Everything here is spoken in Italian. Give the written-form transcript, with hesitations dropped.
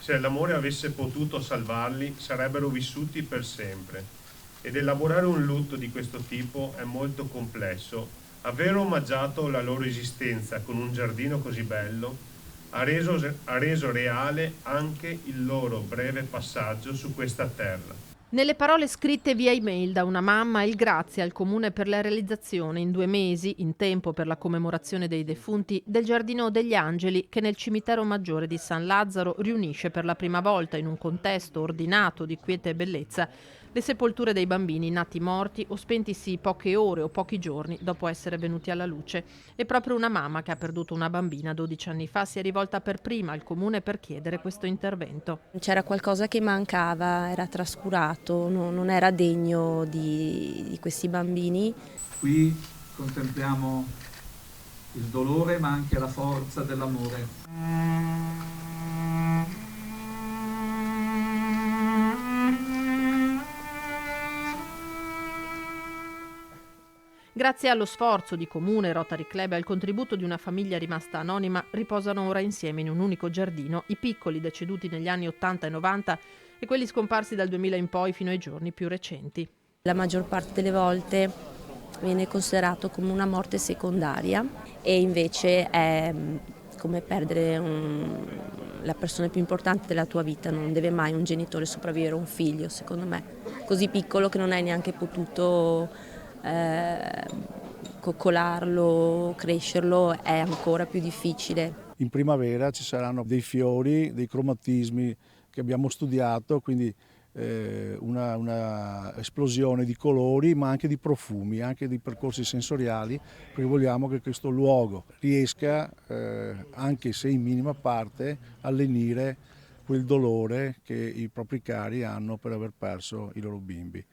Se l'amore avesse potuto salvarli, sarebbero vissuti per sempre. Ed elaborare un lutto di questo tipo è molto complesso. Aver omaggiato la loro esistenza con un giardino così bello ha reso reale anche il loro breve passaggio su questa terra. Nelle parole scritte via email da una mamma, il grazie al comune per la realizzazione in 2 mesi, in tempo per la commemorazione dei defunti, del Giardino degli Angeli che nel cimitero maggiore di San Lazzaro riunisce per la prima volta in un contesto ordinato di quiete e bellezza le sepolture dei bambini nati morti o spentisi poche ore o pochi giorni dopo essere venuti alla luce. E proprio una mamma che ha perduto una bambina 12 anni fa si è rivolta per prima al comune per chiedere questo intervento. C'era qualcosa che mancava, era trascurato, non era degno di questi bambini. Qui contempliamo il dolore ma anche la forza dell'amore. Grazie allo sforzo di Comune, Rotary Club e al contributo di una famiglia rimasta anonima, riposano ora insieme in un unico giardino i piccoli deceduti negli anni 80 e 90 e quelli scomparsi dal 2000 in poi fino ai giorni più recenti. La maggior parte delle volte viene considerato come una morte secondaria e invece è come perdere la persona più importante della tua vita. Non deve mai un genitore sopravvivere a un figlio, secondo me, così piccolo che non hai neanche potuto coccolarlo, crescerlo, è ancora più difficile. In primavera ci saranno dei fiori, dei cromatismi che abbiamo studiato, quindi una esplosione di colori ma anche di profumi, anche di percorsi sensoriali, perché vogliamo che questo luogo riesca, anche se in minima parte, a lenire quel dolore che i propri cari hanno per aver perso i loro bimbi.